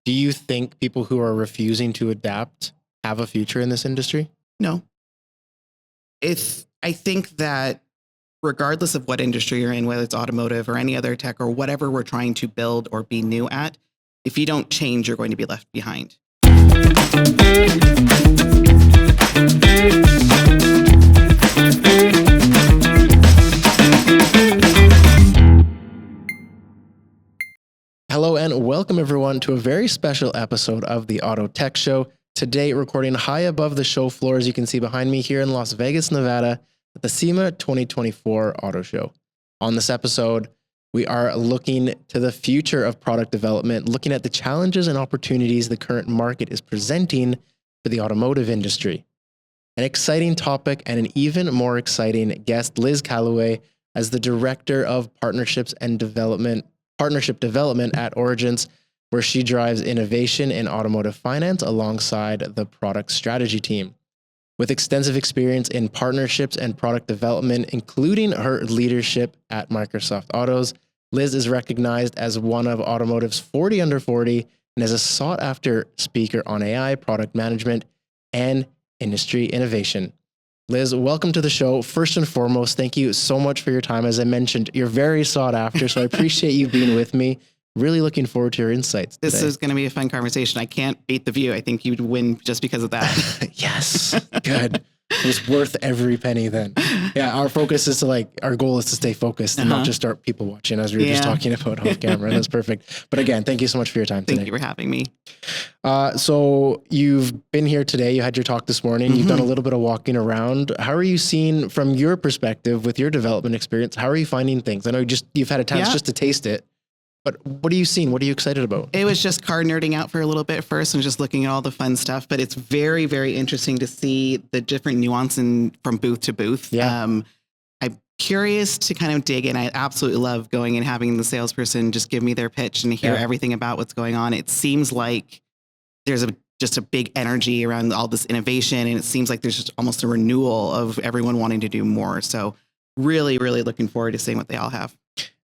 Do you think people who are refusing to adapt have a future in this industry? No. I think that regardless of what industry you're in, whether it's automotive or any other tech or whatever we're trying to build or be new at, if you don't change, you're going to be left behind. Hello and welcome everyone to a very special episode of the Auto Tech Show. Today, recording high above the show floor, as you can see behind me here in Las Vegas, Nevada, at the SEMA 2024 Auto Show. On this episode, we are looking to the future of product development, looking at the challenges and opportunities the current market is presenting for the automotive industry. An exciting topic and an even more exciting guest, Lizz Callaway, as the Director of Partnership Development at Origence, where she drives innovation in automotive finance alongside the product strategy team. With extensive experience in partnerships and product development, including her leadership at Microsoft Autos, Lizz is recognized as one of automotive's 40 under 40 and is a sought-after speaker on AI, product management, and industry innovation. Lizz, welcome to the show. First and foremost, thank you so much for your time. As I mentioned, you're very sought after, so I appreciate you being with me. Really looking forward to your insights today. This is going to be a fun conversation. I can't beat the view. I think you'd win just because of that. Yes, good. It was worth every penny then. Yeah, our focus is our goal is to stay focused and not just start people watching, as we were just talking about off camera. That's perfect. But again, thank you so much for your time today. Thank you for having me. So you've been here today. You had your talk this morning. You've done a little bit of walking around. How are you seeing, from your perspective, with your development experience, how are you finding things? I know you've had a chance just to taste it. But what are you seeing? What are you excited about? It was just car nerding out for a little bit first and just looking at all the fun stuff. But it's very, very interesting to see the different nuance from booth to booth. Yeah. I'm curious to kind of dig in. I absolutely love going and having the salesperson just give me their pitch and hear everything about what's going on. It seems like there's just a big energy around all this innovation. And it seems like there's just almost a renewal of everyone wanting to do more. So really, really looking forward to seeing what they all have.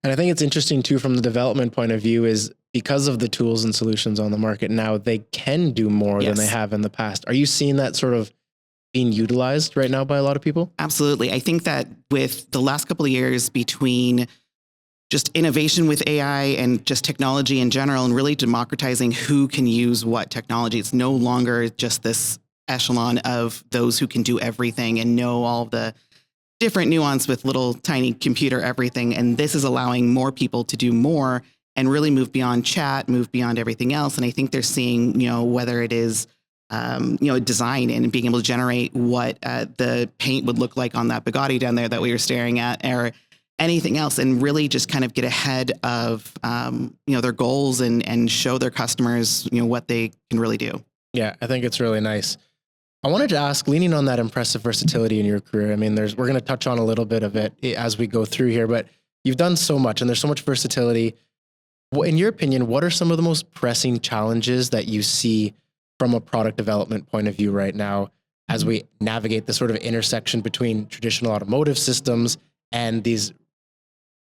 And I think it's interesting too, from the development point of view, is because of the tools and solutions on the market now, they can do more than they have in the past. Are you seeing that sort of being utilized right now by a lot of people? Absolutely. I think that with the last couple of years between just innovation with AI and just technology in general, and really democratizing who can use what technology, it's no longer just this echelon of those who can do everything and know all the different nuance with little tiny computer everything. And this is allowing more people to do more and really move beyond chat, move beyond everything else. And I think they're seeing, whether it is, design and being able to generate what the paint would look like on that Bugatti down there that we were staring at, or anything else, and really just kind of get ahead of, their goals and show their customers, what they can really do. Yeah, I think it's really nice. I wanted to ask, leaning on that impressive versatility in your career, I mean, we're going to touch on a little bit of it as we go through here, but you've done so much and there's so much versatility. In your opinion, what are some of the most pressing challenges that you see from a product development point of view right now as we navigate the sort of intersection between traditional automotive systems and these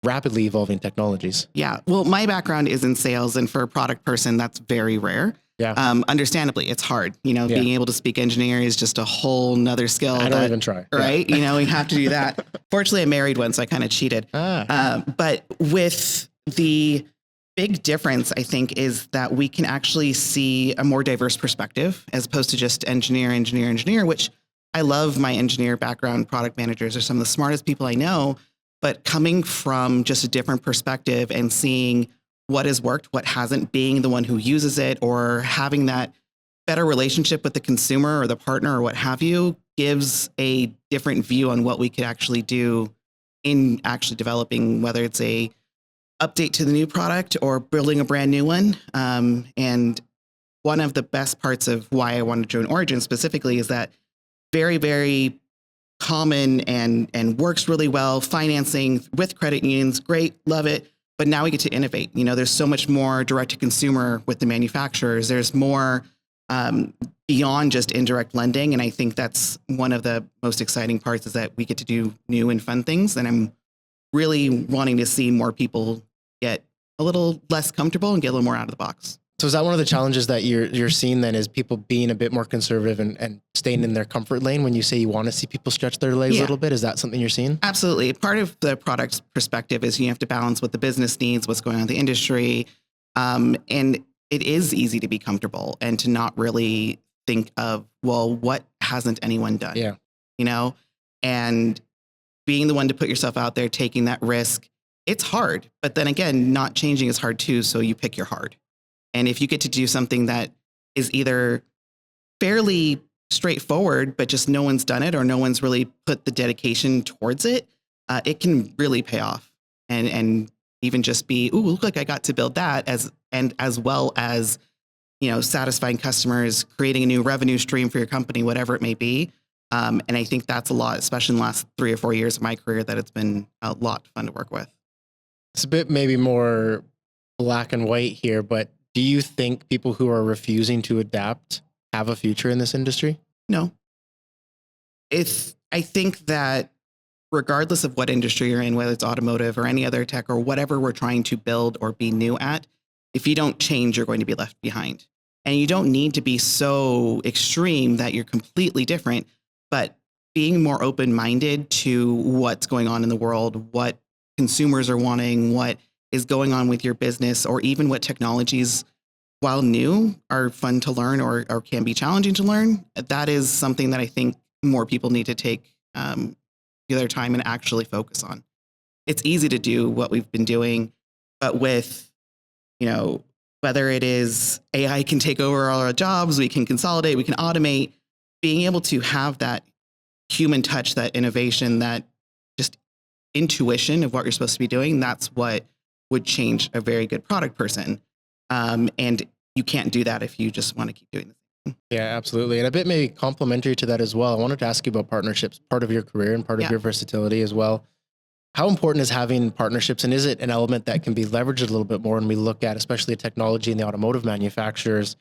rapidly evolving technologies? Yeah, well, my background is in sales, and for a product person, that's very rare. Yeah. Understandably, it's hard. Being able to speak engineer is just a whole nother skill. I don't even try. Right. Yeah. We have to do that. Fortunately, I married one, so I kind of cheated. But with the big difference, I think, is that we can actually see a more diverse perspective as opposed to just engineer, which I love. My engineer background, product managers are some of the smartest people I know, but coming from just a different perspective and seeing what has worked, what hasn't, being the one who uses it, or having that better relationship with the consumer or the partner or what have you, gives a different view on what we could actually do in actually developing, whether it's a update to the new product or building a brand new one. And one of the best parts of why I wanted to join Origin specifically is that very, very common and works really well, financing with credit unions, great, love it. But now we get to innovate. There's so much more direct to consumer with the manufacturers. There's more beyond just indirect lending. And I think that's one of the most exciting parts, is that we get to do new and fun things. And I'm really wanting to see more people get a little less comfortable and get a little more out of the box. So is that one of the challenges that you're seeing then, is people being a bit more conservative and staying in their comfort lane when you say you want to see people stretch their legs a little bit? Is that something you're seeing? Absolutely. Part of the product perspective is you have to balance what the business needs, what's going on in the industry. And it is easy to be comfortable and to not really think of, well, what hasn't anyone done? Yeah. You know, and being the one to put yourself out there, taking that risk, it's hard. But then again, not changing is hard too. So you pick your hard. And if you get to do something that is either fairly straightforward, but just no one's done it or no one's really put the dedication towards it, it can really pay off. And even just be, ooh, look like I got to build that, as well as, you know, satisfying customers, creating a new revenue stream for your company, whatever it may be. And I think that's a lot, especially in the last 3 or 4 years of my career, that it's been a lot of fun to work with. It's a bit maybe more black and white here, but do you think people who are refusing to adapt have a future in this industry? No. I think that regardless of what industry you're in, whether it's automotive or any other tech or whatever we're trying to build or be new at, if you don't change, you're going to be left behind. And you don't need to be so extreme that you're completely different, but being more open-minded to what's going on in the world, what consumers are wanting, what is going on with your business, or even what technologies, while new, are fun to learn or can be challenging to learn. That is something that I think more people need to take their time and actually focus on. It's easy to do what we've been doing, but with, you know, whether it is AI can take over all our jobs, we can consolidate, we can automate, being able to have that human touch, that innovation, that just intuition of what you're supposed to be doing, that's what would change a very good product person. And you can't do that if you just want to keep doing this. Yeah, absolutely. And a bit maybe complementary to that as well, I wanted to ask you about partnerships, part of your career and part of your versatility as well. How important is having partnerships, and is it an element that can be leveraged a little bit more when we look at, especially technology and the automotive manufacturers,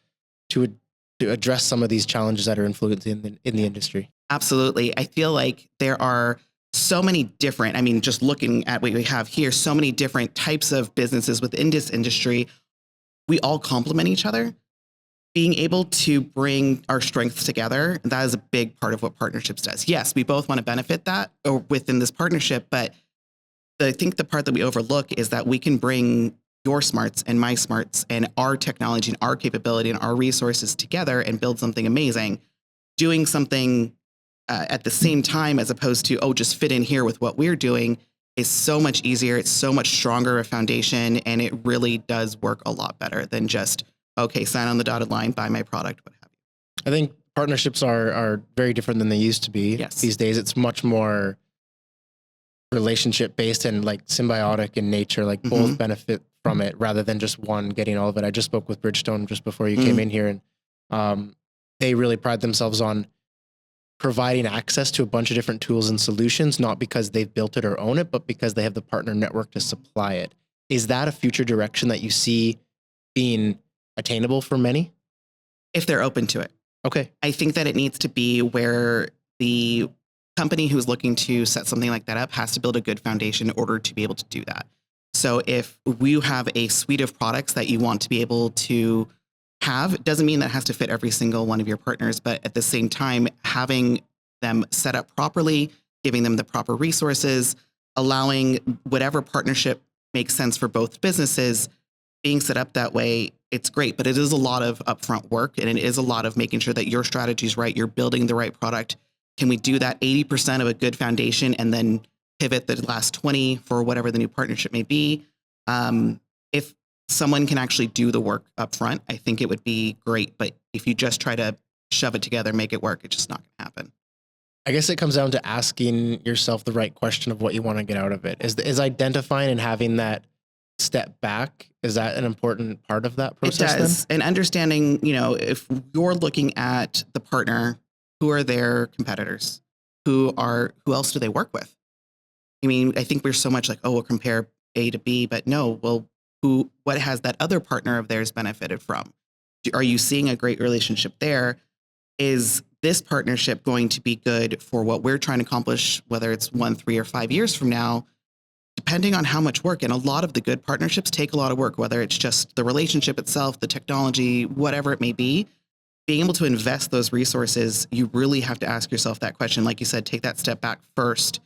to address some of these challenges that are influencing in the industry? Absolutely. I feel like there are so many different, I mean, just looking at what we have here, so many different types of businesses within this industry. We all complement each other. Being able to bring our strengths together, that is a big part of what partnerships does. Yes, we both want to benefit that or within this partnership, but I think the part that we overlook is that we can bring your smarts and my smarts and our technology and our capability and our resources together and build something amazing. Doing something at the same time, as opposed to, just fit in here with what we're doing, is so much easier. It's so much stronger a foundation, and it really does work a lot better than just, okay, sign on the dotted line, buy my product, what have you. I think partnerships are very different than they used to be. Yes. These days, it's much more relationship based and like symbiotic in nature, like both benefit from it rather than just one getting all of it. I just spoke with Bridgestone just before you came in here, and they really pride themselves on providing access to a bunch of different tools and solutions, not because they've built it or own it, but because they have the partner network to supply it. Is that a future direction that you see being attainable for many? If they're open to it. Okay. I think that it needs to be where the company who's looking to set something like that up has to build a good foundation in order to be able to do that. So if you have a suite of products that you want to be able to have, it doesn't mean that has to fit every single one of your partners, but at the same time, having them set up properly, giving them the proper resources, allowing whatever partnership makes sense for both businesses, being set up that way, it's great. But it is a lot of upfront work, and it is a lot of making sure that your strategy is right, you're building the right product. Can we do that 80% of a good foundation and then pivot the last 20 for whatever the new partnership may be? If someone can actually do the work up front, I think it would be great. But if you just try to shove it together, make it work, it's just not going to happen. I guess it comes down to asking yourself the right question of what you want to get out of it. Is identifying and having that step back, is that an important part of that process? It does. And understanding, if you're looking at the partner, who are their competitors? Who else do they work with? I mean, I think we're so much like, we'll compare A to B, but no, well, what has that other partner of theirs benefited from? Are you seeing a great relationship there? Is this partnership going to be good for what we're trying to accomplish, whether it's 1, 3, or 5 years from now? depending on how much work, and a lot of the good partnerships take a lot of work, whether it's just the relationship itself, the technology, whatever it may be, being able to invest those resources, you really have to ask yourself that question. Like you said, take that step back first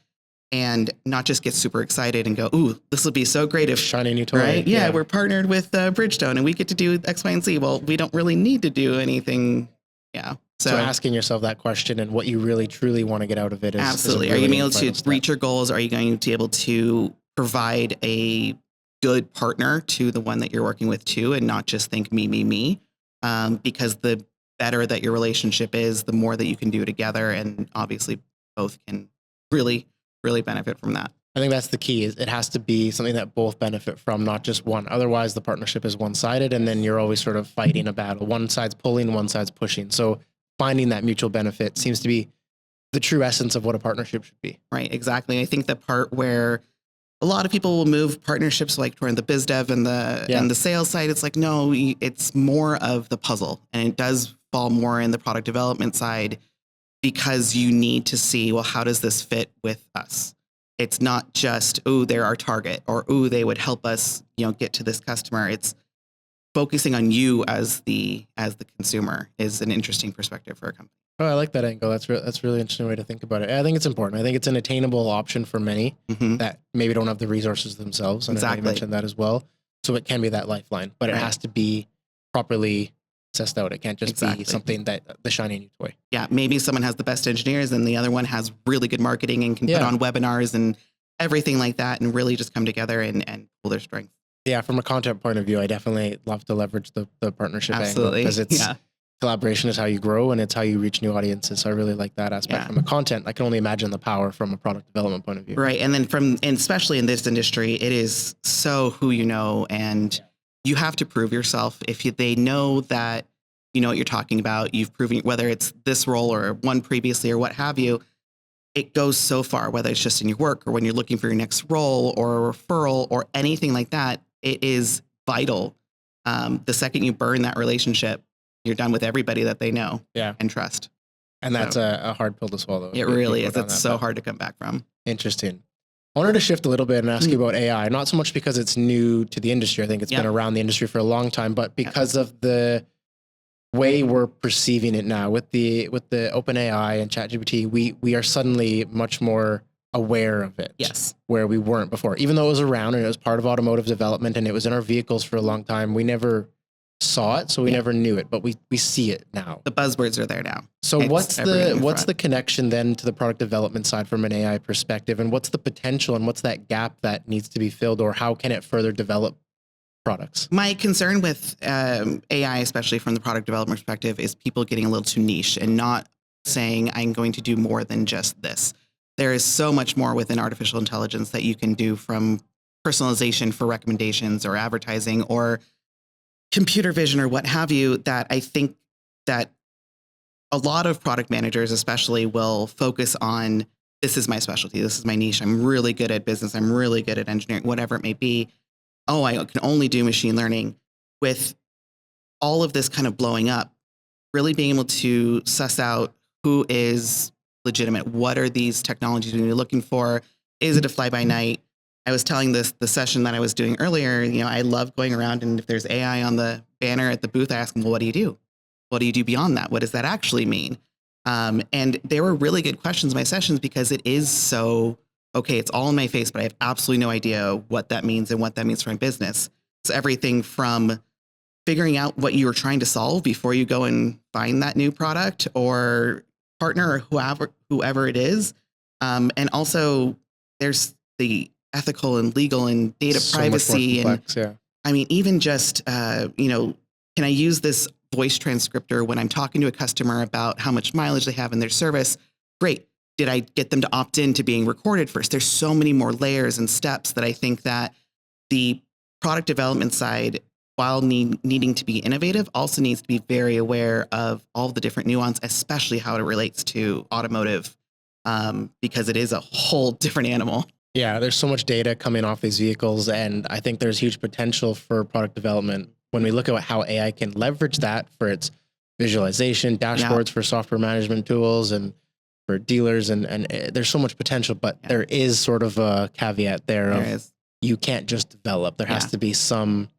and not just get super excited and go, ooh, this will be so great if shiny new toy. Right? Yeah, we're partnered with Bridgestone and we get to do X, Y, and Z. Well, we don't really need to do anything. Yeah. So asking yourself that question and what you really truly want to get out of it is absolutely. Is really are you able to reach your goals? Are you going to be able to provide a good partner to the one that you're working with too, and not just think me? Because the better that your relationship is, the more that you can do together, and obviously both can really benefit from that. I think that's the key. Is it has to be something that both benefit from, not just one. Otherwise, the partnership is one-sided, and then you're always sort of fighting a battle. One side's pulling, one side's pushing. So finding that mutual benefit seems to be the true essence of what a partnership should be. Right, exactly. I think the part where a lot of people will move partnerships like toward the biz dev and the sales side, it's like, no, it's more of the puzzle, and it does fall more in the product development side, because you need to see, well, how does this fit with us? It's not just, oh, they're our target, or, oh, they would help us, get to this customer. It's focusing on you as the consumer is an interesting perspective for a company. Oh, I like that angle. That's really interesting way to think about it. I think it's important. I think it's an attainable option for many that maybe don't have the resources themselves. And exactly. I mentioned that as well. So it can be that lifeline, but it has to be properly assessed out. It can't just be something that the shiny new toy. Yeah, maybe someone has the best engineers and the other one has really good marketing and can put on webinars and everything like that, and really just come together and pull their strengths. Yeah, from a content point of view, I definitely love to leverage the partnership angle, because it's collaboration is how you grow and it's how you reach new audiences. So I really like that aspect from a content. I can only imagine the power from a product development point of view. Right, and then and especially in this industry, it is so who you know, and you have to prove yourself. If they know that you know what you're talking about, you've proven, whether it's this role or one previously or what have you, it goes so far, whether it's just in your work or when you're looking for your next role or a referral or anything like that. It is vital. The second you burn that relationship, you're done with everybody that they know and trust. And that's a hard pill to swallow. It really is. It's so hard to come back from. Interesting. I wanted to shift a little bit and ask you about AI, not so much because it's new to the industry. I think it's been around the industry for a long time, but because of the way we're perceiving it now with the OpenAI and ChatGPT, we are suddenly much more aware of it. Yes. Where we weren't before. Even though it was around and it was part of automotive development and it was in our vehicles for a long time, we never saw it, so we never knew it, but we see it now. The buzzwords are there now. So what's the connection then to the product development side from an AI perspective, and what's the potential and what's that gap that needs to be filled, or how can it further develop products? My concern with AI, especially from the product development perspective, is people getting a little too niche and not saying, I'm going to do more than just this. There is so much more within artificial intelligence that you can do, from personalization for recommendations or advertising or computer vision or what have you, that I think that a lot of product managers especially will focus on, this is my specialty, this is my niche, I'm really good at business, I'm really good at engineering, whatever it may be. Oh, I can only do machine learning. With all of this kind of blowing up, really being able to suss out who is legitimate, what are these technologies we're looking for, is it a fly-by-night? I was telling the session that I was doing earlier, I love going around, and if there's AI on the banner at the booth, I ask them, well, what do you do? What do you do beyond that? What does that actually mean? And they were really good questions in my sessions, because it is so, okay, it's all in my face, but I have absolutely no idea what that means and what that means for my business. So everything from figuring out what you are trying to solve before you go and find that new product or partner or whoever it is. And also there's the ethical and legal and data privacy. Complex, and I mean, even just, can I use this voice transcriptor when I'm talking to a customer about how much mileage they have in their service? Great. Did I get them to opt in to being recorded first? There's so many more layers and steps that I think that the product development side, while needing to be innovative, also needs to be very aware of all the different nuance, especially how it relates to automotive, because it is a whole different animal. Yeah, there's so much data coming off these vehicles, and I think there's huge potential for product development when we look at how AI can leverage that for its visualization, dashboards for software management tools, and for dealers, and there's so much potential, but there is sort of a caveat there of you can't just develop. There has to be some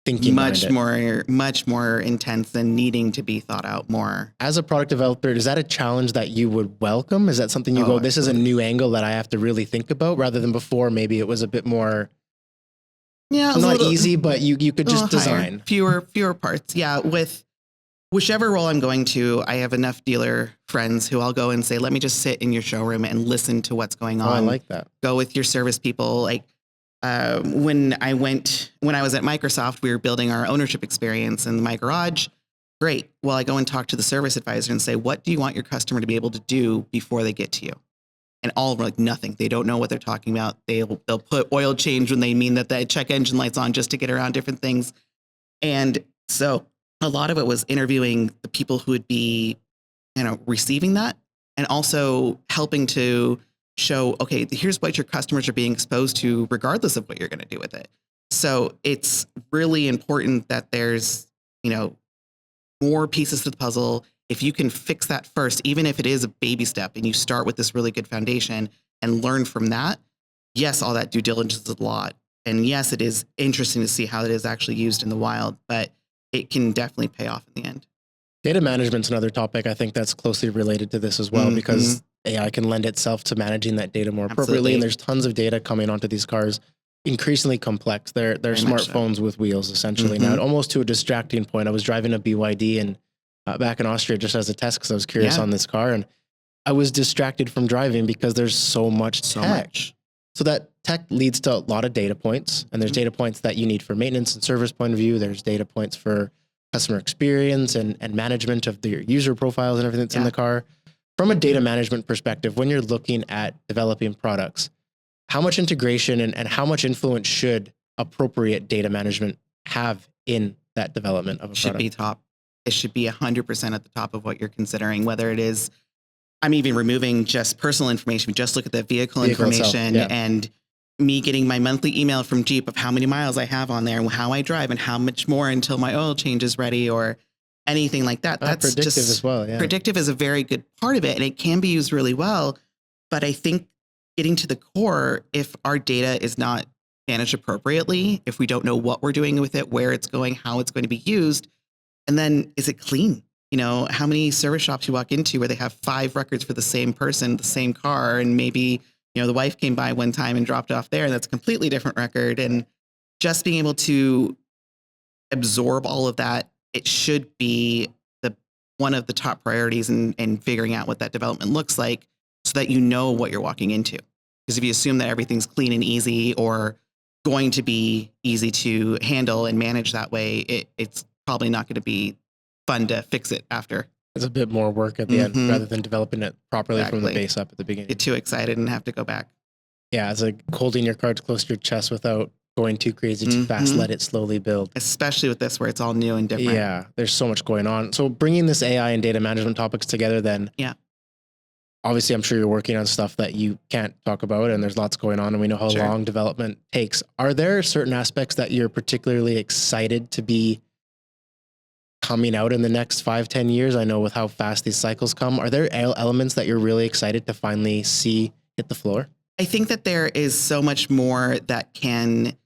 thinking much more intense and needing to be thought out more. As a product developer, is that a challenge that you would welcome? Is that something you go, this is a new angle that I have to really think about, rather than before maybe it was a bit more not easy, but you could just design fewer parts. Yeah, with whichever role I'm going to, I have enough dealer friends who I'll go and say, let me just sit in your showroom and listen to what's going on. I like that. Go with your service people. Like when I was at Microsoft, we were building our ownership experience in my garage. Great. Well, I go and talk to the service advisor and say, what do you want your customer to be able to do before they get to you? And all like nothing. They don't know what they're talking about. They'll put oil change when they mean that they check engine lights on just to get around different things. And so a lot of it was interviewing the people who would be, receiving that, and also helping to show, okay, here's what your customers are being exposed to regardless of what you're going to do with it. So it's really important that there's, more pieces to the puzzle. If you can fix that first, even if it is a baby step, and you start with this really good foundation and learn from that, yes, all that due diligence is a lot. And yes, it is interesting to see how it is actually used in the wild, but it can definitely pay off in the end. Data management's another topic I think that's closely related to this as well, because AI can lend itself to managing that data more appropriately. And there's tons of data coming onto these cars, increasingly complex. They're smartphones with wheels, essentially. Now, almost to a distracting point. I was driving a BYD and back in Austria just as a test because I was curious on this car, and I was distracted from driving because there's so much tech. So that tech leads to a lot of data points, and there's data points that you need for maintenance and service point of view. There's data points for customer experience and management of your user profiles and everything that's in the car. From a data management perspective, when you're looking at developing products, how much integration and how much influence should appropriate data management have in that development of a product? Should be top. It should be 100% at the top of what you're considering, whether it is, I'm even removing just personal information. Just look at the vehicle information itself, and me getting my monthly email from Jeep of how many miles I have on there and how I drive and how much more until my oil change is ready or anything like that. That's predictive just as well. Yeah. Predictive is a very good part of it, and it can be used really well. But I think getting to the core, if our data is not managed appropriately, if we don't know what we're doing with it, where it's going, how it's going to be used, and then is it clean? How many service shops you walk into where they have 5 records for the same person, the same car, and maybe, the wife came by one time and dropped off there, and that's a completely different record. And just being able to absorb all of that, it should be one of the top priorities in figuring out what that development looks like, so that you know what you're walking into. Because if you assume that everything's clean and easy or going to be easy to handle and manage that way, it's probably not going to be fun to fix it after. It's a bit more work at the end rather than developing it properly from the base up at the beginning. Get too excited and have to go back. Yeah, it's like holding your cards close to your chest without going too crazy, too fast. Let it slowly build. Especially with this where it's all new and different. Yeah, there's so much going on. So bringing this AI and data management topics together then, obviously I'm sure you're working on stuff that you can't talk about, and there's lots going on, and we know how long development takes. Are there certain aspects that you're particularly excited to be coming out in the next 5-10 years? I know with how fast these cycles come, are there elements that you're really excited to finally see hit the floor? I think that there is so much more that can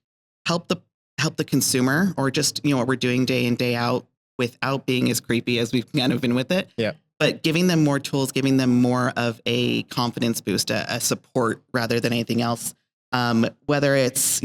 help the consumer, or just, what we're doing day in, day out, without being as creepy as we've kind of been with it. Yeah. But giving them more tools, giving them more of a confidence boost, a support rather than anything else. Whether it's,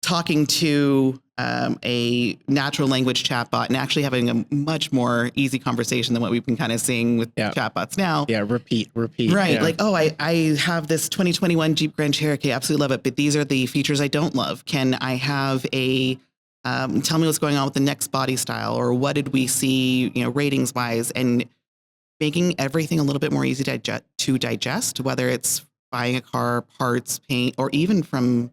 talking to a natural language chatbot and actually having a much more easy conversation than what we've been kind of seeing with chatbots now. Yeah, repeat. Right. Yeah. Like, I have this 2021 Jeep Grand Cherokee. Absolutely love it. But these are the features I don't love. Can I have a, tell me what's going on with the next body style, or what did we see, ratings wise, and making everything a little bit more easy to digest, whether it's buying a car, parts, paint, or even from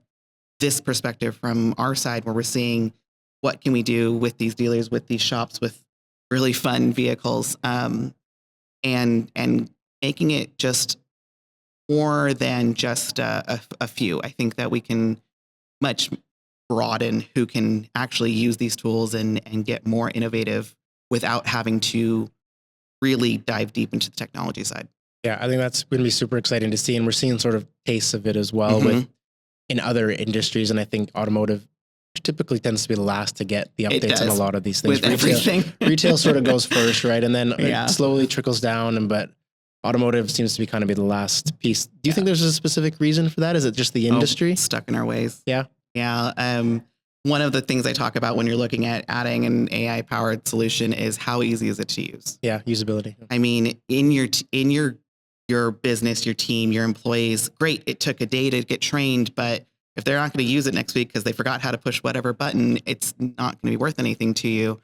this perspective from our side, where we're seeing what can we do with these dealers, with these shops, with really fun vehicles, and making it just more than just a few. I think that we can much broaden who can actually use these tools and get more innovative without having to really dive deep into the technology side. Yeah, I think that's going to be super exciting to see. And we're seeing sort of tastes of it as well with in other industries. And I think automotive typically tends to be the last to get the updates on a lot of these things. With everything. Retail sort of goes first, right? And then Yeah. it slowly trickles down. But automotive seems to be kind of be the last piece. Do you think there's a specific reason for that? Is it just the industry? Stuck in our ways. Yeah. Yeah. One of the things I talk about when you're looking at adding an AI powered solution is how easy is it to use? Yeah. Usability. I mean, in your business, your team, your employees, great. It took a day to get trained, but if they're not going to use it next week because they forgot how to push whatever button, it's not going to be worth anything to you.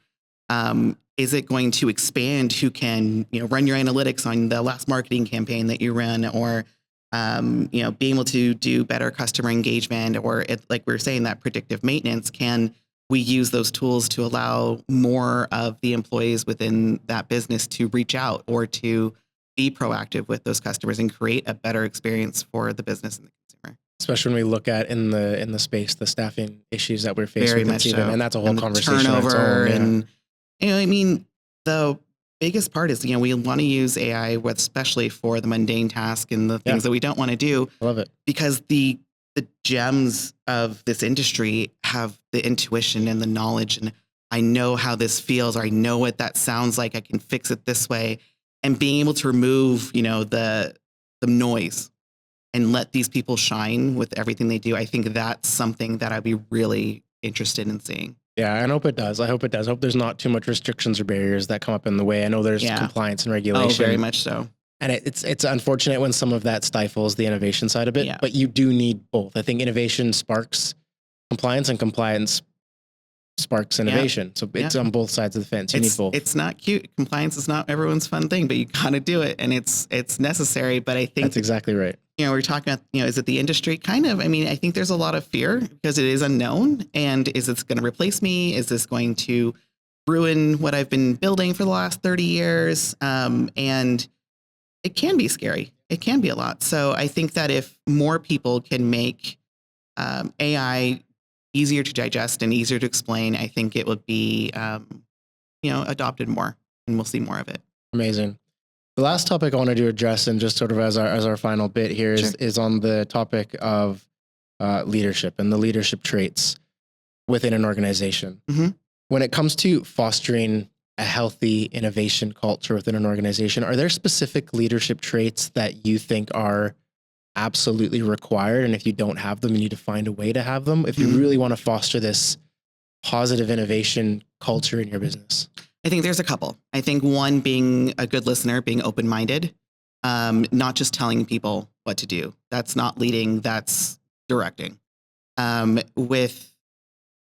Is it going to expand who can, run your analytics on the last marketing campaign that you ran, or, being able to do better customer engagement, or like we were saying, that predictive maintenance? Can we use those tools to allow more of the employees within that business to reach out or to be proactive with those customers and create a better experience for the business and the consumer? Especially when we look at in the space, the staffing issues that we're facing. Very much so. And that's a whole And conversation. Turnover on its own, and, the biggest part is, we want to use AI especially for the mundane task and the things that we don't want to do. I love it. Because the gems of this industry have the intuition and the knowledge, and I know how this feels, or I know what that sounds like. I can fix it this way, and being able to remove, the noise and let these people shine with everything they do. I think that's something that I'd be really interested in seeing. Yeah, I hope it does. I hope there's not too much restrictions or barriers that come up in the way. I know there's compliance and regulation. Oh, very much so. And it's unfortunate when some of that stifles the innovation side of it, Yeah. but you do need both. I think innovation sparks compliance, and compliance sparks innovation. So it's on both sides of the fence. You need both. It's not cute. Compliance is not everyone's fun thing, but you got to do it, and it's necessary. But I think that's exactly right. We're talking about, is it the industry? Kind of. I mean, I think there's a lot of fear because it is unknown. And is this going to replace me? Is this going to ruin what I've been building for the last 30 years? And it can be scary. It can be a lot. So I think that if more people can make AI easier to digest and easier to explain, I think it would be, adopted more, and we'll see more of it. Amazing. The last topic I wanted to address, and just sort of as our final bit here, is on the topic of leadership and the leadership traits within an organization. Mm-hmm. When it comes to fostering a healthy innovation culture within an organization, are there specific leadership traits that you think are absolutely required? And if you don't have them, you need to find a way to have them if you really want to foster this positive innovation culture in your business? I think there's a couple. I think one, being a good listener, being open-minded, not just telling people what to do. That's not leading, that's directing. With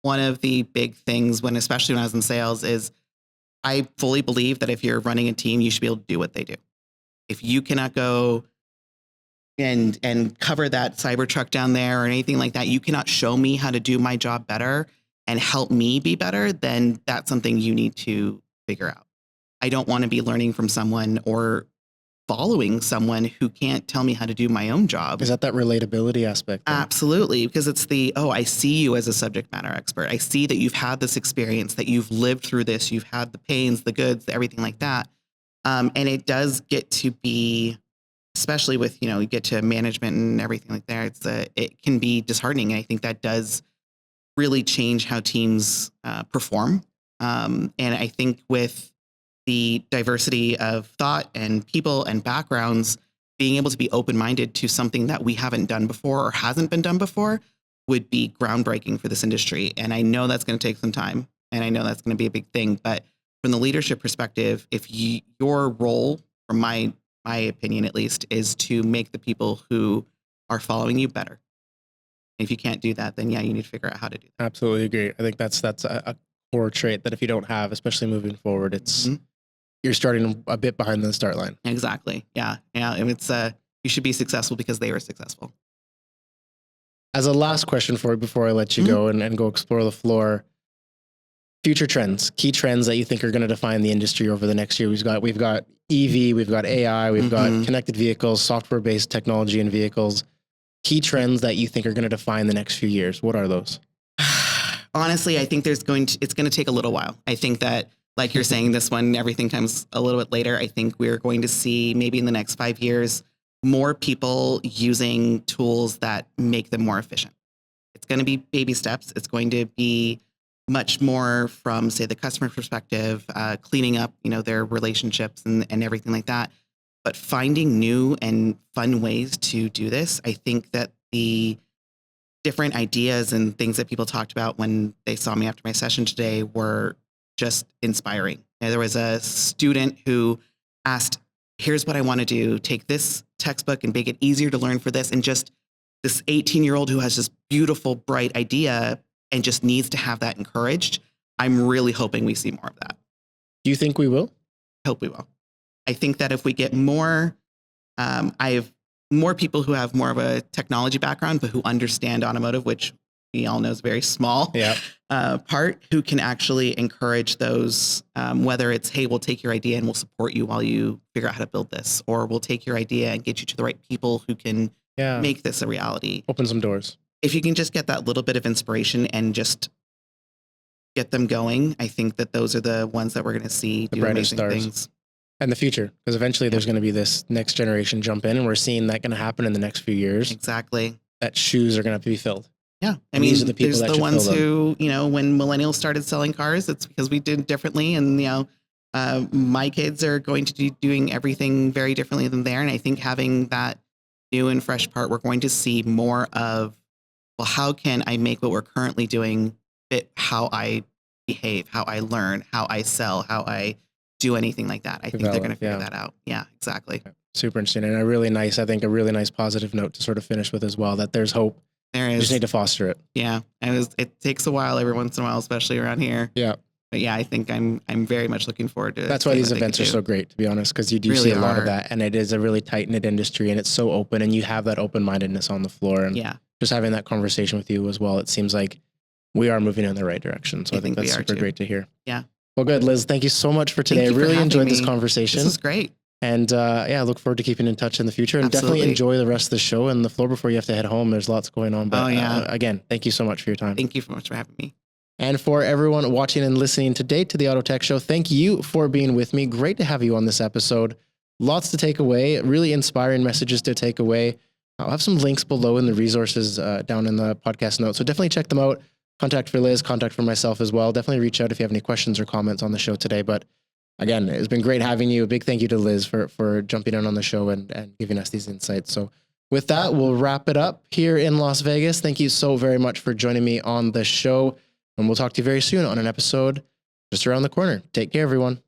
one of the big things, especially when I was in sales, is I fully believe that if you're running a team, you should be able to do what they do. If you cannot go and cover that cyber truck down there or anything like that, you cannot show me how to do my job better and help me be better, then that's something you need to figure out. I don't want to be learning from someone or following someone who can't tell me how to do my own job. Is that relatability aspect? Then? Absolutely, because it's I see you as a subject matter expert. I see that you've had this experience, that you've lived through this, you've had the pains, the goods, everything like that. And it does get to be, especially with, you get to management and everything like that, it can be disheartening. And I think that does really change how teams perform. And I think with the diversity of thought and people and backgrounds, being able to be open-minded to something that we haven't done before or hasn't been done before would be groundbreaking for this industry. And I know that's going to take some time, and I know that's going to be a big thing. But from the leadership perspective, if your role, from my opinion at least, is to make the people who are following you better. If you can't do that, then you need to figure out how to do that. Absolutely agree. I think that's a core trait that if you don't have, especially moving forward, it's you're starting a bit behind the start line. Exactly. Yeah. And it's you should be successful because they were successful. As a last question for you before I let you go and go explore the floor, future trends, key trends that you think are going to define the industry over the next year. We've got EV, we've got AI, we've got connected vehicles, software-based technology in vehicles. Key trends that you think are going to define the next few years. What are those? Honestly, I think it's going to take a little while. I think that like you're saying, this one, everything comes a little bit later. I think we're going to see maybe in the next 5 years, more people using tools that make them more efficient. It's going to be baby steps. It's going to be much more from, say, the customer perspective, cleaning up, their relationships and everything like that. But finding new and fun ways to do this, I think that the different ideas and things that people talked about when they saw me after my session today were just inspiring. There was a student who asked, here's what I want to do. Take this textbook and make it easier to learn for this. And just this 18-year-old who has this beautiful, bright idea and just needs to have that encouraged. I'm really hoping we see more of that. Do you think we will? I hope we will. I think that if we get more, I have more people who have more of a technology background, but who understand automotive, which we all know is a very small part, who can actually encourage those, whether it's, hey, we'll take your idea and we'll support you while you figure out how to build this, or we'll take your idea and get you to the right people who can make this a reality. Open some doors. If you can just get that little bit of inspiration and just get them going, I think that those are the ones that we're going to see do amazing things. And the future, because eventually there's going to be this next generation jump in, and we're seeing that going to happen in the next few years. Exactly. That shoes are going to have to be filled. Yeah. I mean, these are the people there's the ones who, when millennials started selling cars, it's because we did differently. And, my kids are going to be doing everything very differently than there. And I think having that new and fresh part, we're going to see more of, well, how can I make what we're currently doing fit how I behave, how I learn, how I sell, how I do anything like that. I think they're going to figure that out. Yeah, exactly. Super interesting. And a really nice positive note to sort of finish with as well, that there's hope. There is. You just need to foster it. Yeah. It takes a while every once in a while, especially around here. Yeah. But yeah, I think I'm very much looking forward to it. That's why these events are so great, to be honest, because you do really see a lot of that. And it is a really tight-knit industry, and it's so open, and you have that open-mindedness on the floor. And just having that conversation with you as well, it seems like we are moving in the right direction. So I think that's super great to hear. Yeah. Well, good, Liz. Thank you so much for today. I really enjoyed this conversation. This is great. And I look forward to keeping in touch in the future, and definitely enjoy the rest of the show and the floor before you have to head home. There's lots going on. But again, thank you so much for your time. Thank you so much for having me. And for everyone watching and listening today to the Auto Tech Show, thank you for being with me. Great to have you on this episode. Lots to take away, really inspiring messages to take away. I'll have some links below in the resources down in the podcast notes. So definitely check them out. Contact for Liz, contact for myself as well. Definitely reach out if you have any questions or comments on the show today. But again, it's been great having you. A big thank you to Liz for jumping in on the show and giving us these insights. So with that, we'll wrap it up here in Las Vegas. Thank you so very much for joining me on the show. And we'll talk to you very soon on an episode just around the corner. Take care, everyone.